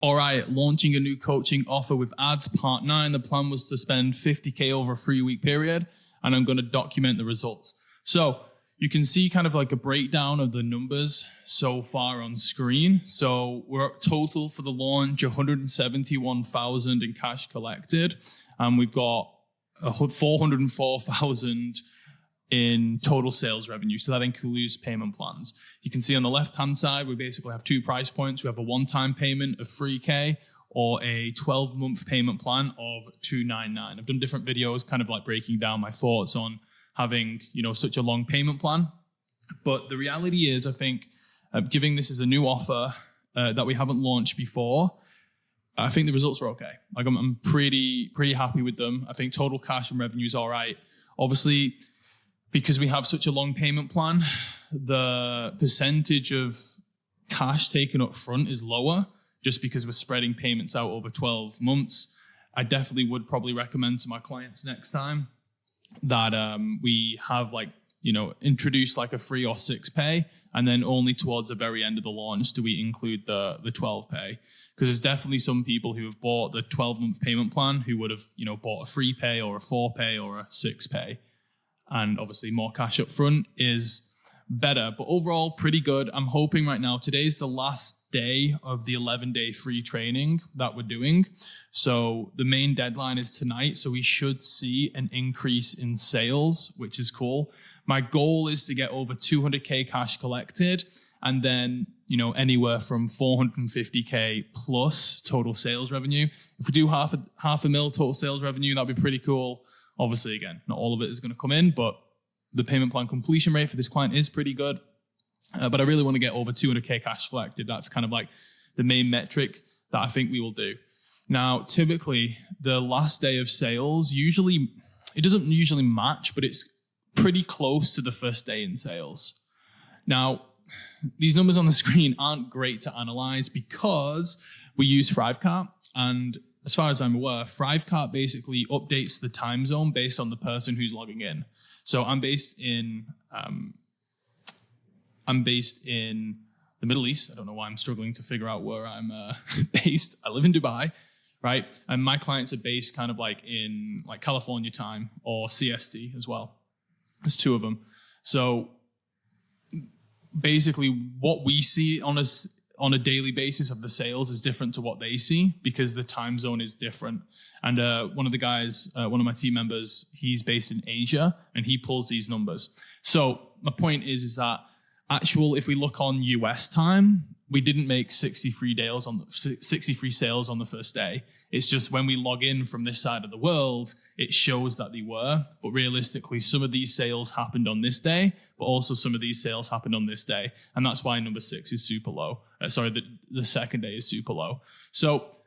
all right, launching a new coaching offer with ads, part 9. The plan was to spend $50K over a 3-week period, and I'm going to document the results. So you can see kind of like a breakdown of the numbers so far on screen. So we're at total for the launch, 171,000 in cash collected. And we've got 404,000 in total sales revenue. So that includes payment plans. You can see on the left-hand side, we basically have 2 price points. We have a one-time payment of $3K or a 12-month payment plan of $299. I've done different videos kind of like breaking down my thoughts on having, such a long payment plan. But the reality is, I think, giving this as a new offer that we haven't launched before, I think the results are okay. Like I'm pretty happy with them. I think total cash and revenue is all right. Obviously, because we have such a long payment plan, the percentage of cash taken up front is lower just because we're spreading payments out over 12 months. I definitely would probably recommend to my clients next time that we have introduce like a 3 or 6 pay, and then only towards the very end of the launch do we include the 12 pay. Because there's definitely some people who have bought the 12-month payment plan who would have, bought a 3 pay or a 4 pay or a 6 pay. And obviously more cash up front is better, but overall pretty good. I'm hoping right now, today's the last day of the 11-day free training that we're doing. So the main deadline is tonight. So we should see an increase in sales, which is cool. My goal is to get over 200K cash collected and then, anywhere from 450K plus total sales revenue. If we do half a mil total sales revenue, that'd be pretty cool. Obviously, again, not all of it is going to come in, but the payment plan completion rate for this client is pretty good. But I really want to get over 200K cash collected. That's kind of like the main metric that I think we will do. Now, typically, the last day of sales, it doesn't usually match, but it's pretty close to the first day in sales. Now, these numbers on the screen aren't great to analyze because we use Thrivecart, and as far as I'm aware, Thrivecart basically updates the time zone based on the person who's logging in. So I'm based in the Middle East. I don't know why I'm struggling to figure out where I'm based. I live in Dubai, right? And my clients are based kind of like in like California time or CST as well. There's 2 of them. So basically what we see on a daily basis of the sales is different to what they see because the time zone is different. And one of the guys, one of my team members, he's based in Asia and he pulls these numbers. So my point is that if we look on US time, we didn't make 63 sales on the first day. It's just when we log in from this side of the world, it shows that they were. But realistically, some of these sales happened on this day, but also some of these sales happened on this day. And that's why number 6 is super low. The second day is super low. So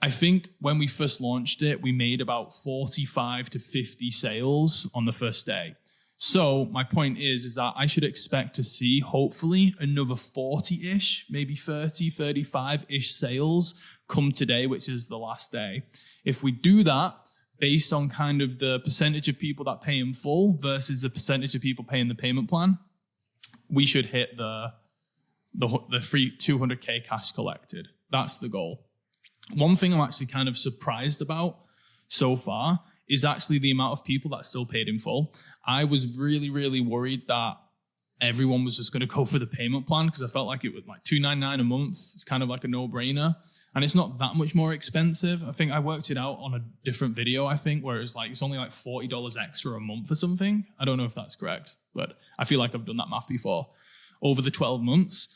I think when we first launched it, we made about 45 to 50 sales on the first day. So my point is that I should expect to see hopefully another 40-ish, maybe 30, 35-ish sales come today, which is the last day. If we do that based on kind of the percentage of people that pay in full versus the percentage of people paying the payment plan, we should hit the free 200K cash collected. That's the goal. One thing I'm actually kind of surprised about so far is actually the amount of people that still paid in full. I was really, really worried that everyone was just going to go for the payment plan because I felt like it was like $299 a month. It's kind of like a no-brainer. And it's not that much more expensive. I think I worked it out on a different video, where it's only like $40 extra a month or something. I don't know if that's correct, but I feel like I've done that math before. Over the 12 months.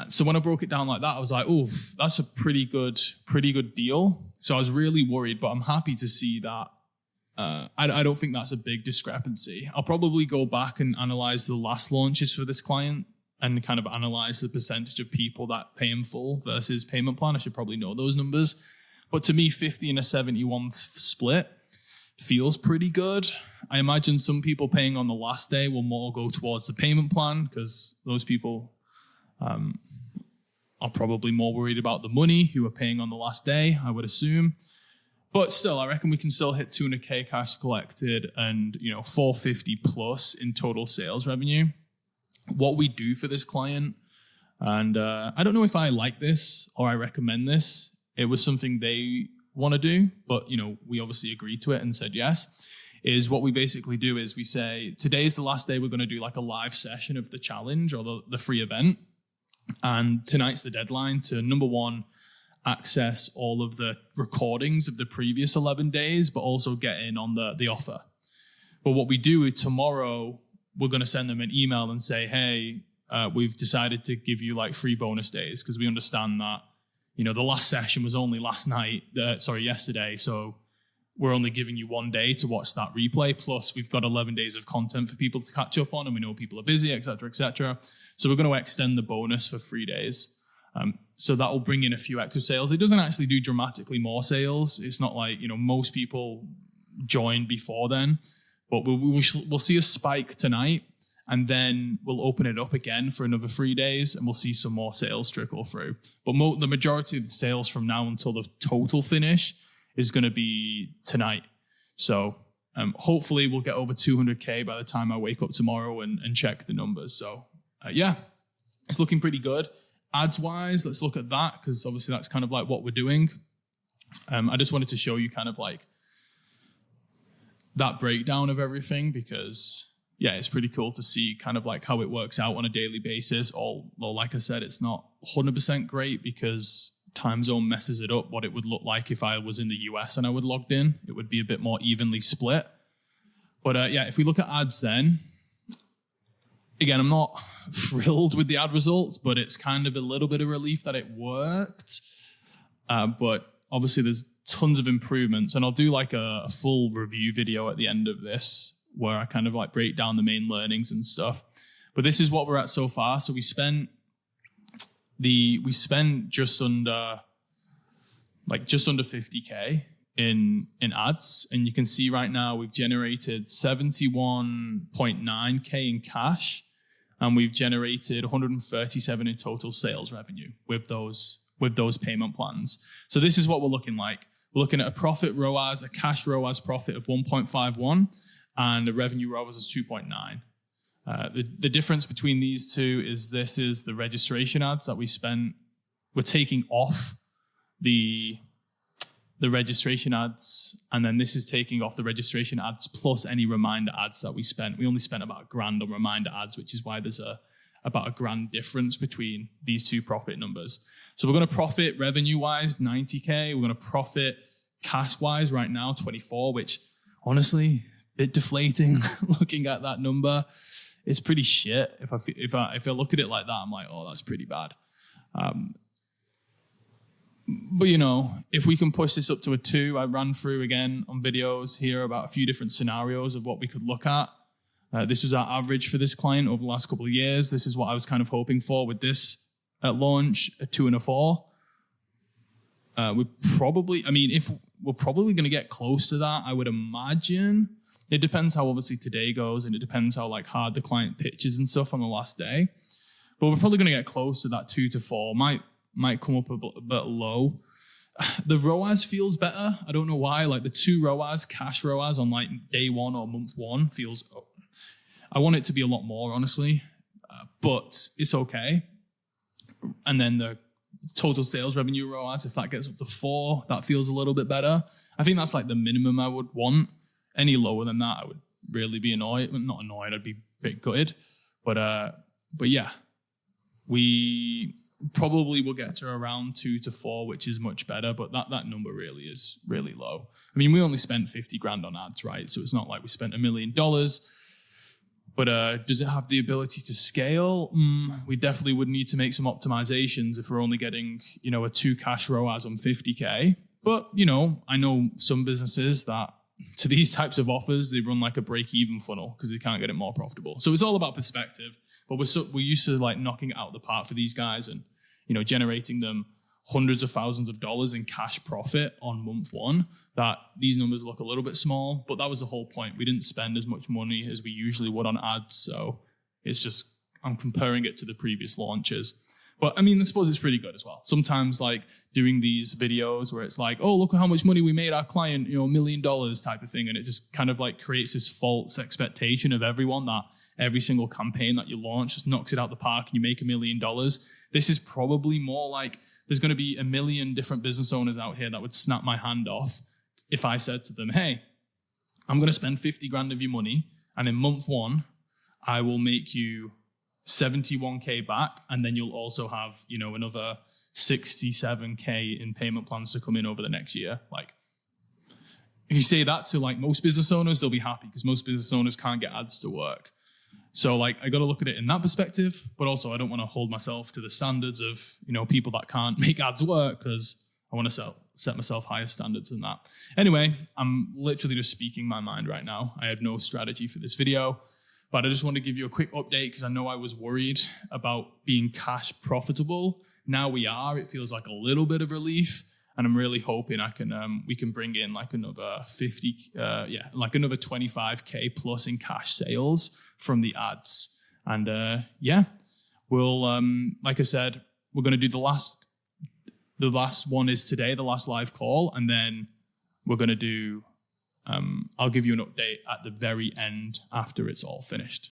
So when I broke it down like that, I was like, oof, that's a pretty good deal. So I was really worried, but I'm happy to see that. I don't think that's a big discrepancy. I'll probably go back and analyze the last launches for this client and kind of analyze the percentage of people that pay in full versus payment plan. I should probably know those numbers. But to me, 50 and a 71 split feels pretty good. I imagine some people paying on the last day will more go towards the payment plan because those people are probably more worried about the money who are paying on the last day, I would assume. But still, I reckon we can still hit 200K cash collected and 450 plus in total sales revenue. What we do for this client, And I don't know if I like this or I recommend this. It was something they want to do, but we obviously agreed to it and said yes. Is what we basically do is we say, today's the last day we're going to do like a live session of the challenge or the free event. And tonight's the deadline to, number one, access all of the recordings of the previous 11 days, but also get in on the offer. But what we do is tomorrow, we're going to send them an email and say, hey, we've decided to give you like free bonus days because we understand that, the last session was only yesterday. So we're only giving you 1 day to watch that replay. Plus we've got 11 days of content for people to catch up on, and we know people are busy, et cetera, et cetera. So we're going to extend the bonus for 3 days. So that will bring in a few extra sales. It doesn't actually do dramatically more sales. It's not like, most people join before then, but we'll see a spike tonight, and then we'll open it up again for another 3 days, and we'll see some more sales trickle through. But the majority of the sales from now until the total finish is going to be tonight. So hopefully we'll get over 200K by the time I wake up tomorrow and check the numbers. So it's looking pretty good. Ads wise, let's look at that, because obviously that's kind of like what we're doing. I just wanted to show you kind of like that breakdown of everything, because it's pretty cool to see kind of like how it works out on a daily basis. Although, like I said, it's not 100% great because time zone messes it up. What it would look like if I was in the US and I would logged in, it would be a bit more evenly split. But if we look at ads then, again, I'm not thrilled with the ad results, but it's kind of a little bit of relief that it worked. But obviously there's tons of improvements, and I'll do like a full review video at the end of this where I kind of like break down the main learnings and stuff. But this is what we're at so far. So we spent just under 50K in ads, and you can see right now we've generated 71.9K in cash, and we've generated 137 in total sales revenue with those payment plans. So this is what we're looking like. We're looking at a profit ROAS, a cash ROAS profit of 1.51, and a revenue ROAS is 2.9. The difference between these two is this is the registration ads that we spent. We're taking off the registration ads, and then this is taking off the registration ads plus any reminder ads that we spent. We only spent about $1,000 on reminder ads, which is why there's about $1,000 difference between these two profit numbers. So we're going to profit revenue-wise 90K. We're going to profit cash-wise right now 24, which honestly, a bit deflating looking at that number. It's pretty shit. If I look at it like that, I'm like, oh, that's pretty bad. But if we can push this up to a 2, I ran through again on videos here about a few different scenarios of what we could look at. This was our average for this client over the last couple of years. This is what I was kind of hoping for with this at launch, a 2 and a 4. We're probably going to get close to that, I would imagine. It depends how obviously today goes, and it depends how like hard the client pitches and stuff on the last day. But we're probably going to get close to that 2 to 4. Might come up a bit low. The ROAS feels better. I don't know why. Like the 2 ROAS, cash ROAS on like day 1 or month 1 feels. I want it to be a lot more, honestly, but it's okay. And then the total sales revenue ROAS, if that gets up to 4, that feels a little bit better. I think that's like the minimum I would want. Any lower than that, I would really be annoyed. Not annoyed, I'd be a bit gutted. But yeah, we probably will get to around 2 to 4, which is much better. But that number really is really low. I mean, we only spent $50,000 on ads, right? So it's not like we spent $1 million. But does it have the ability to scale? We definitely would need to make some optimizations if we're only getting, a 2 cash ROAS on 50K. But, I know some businesses that to these types of offers, they run like a break-even funnel because they can't get it more profitable. So it's all about perspective. But we're used to like knocking it out of the park for these guys and, generating them hundreds of thousands of dollars in cash profit on month 1, that these numbers look a little bit small, but that was the whole point. We didn't spend as much money as we usually would on ads. So it's just, I'm comparing it to the previous launches. But I mean, I suppose it's pretty good as well. Sometimes like doing these videos where it's like, oh, look at how much money we made our client, $1 million type of thing. And it just kind of like creates this false expectation of everyone that every single campaign that you launch just knocks it out the park and you make $1 million. This is probably more like there's going to be 1 million different business owners out here that would snap my hand off if I said to them, hey, I'm going to spend 50 grand of your money. And in month 1, I will make you 71K back, and then you'll also have, another 67K in payment plans to come in over the next year. Like, if you say that to like most business owners, they'll be happy because most business owners can't get ads to work. So like, I got to look at it in that perspective, but also I don't want to hold myself to the standards of, people that can't make ads work, because I want to set myself higher standards than that. Anyway, I'm literally just speaking my mind right now. I have no strategy for this video. But I just want to give you a quick update because I know I was worried about being cash profitable. Now we are. It feels like a little bit of relief, and I'm really hoping we can bring in like another 25K plus in cash sales from the ads. And we'll like I said, we're going to do the last one is today, the last live call, and then we're going to do. I'll give you an update at the very end after it's all finished.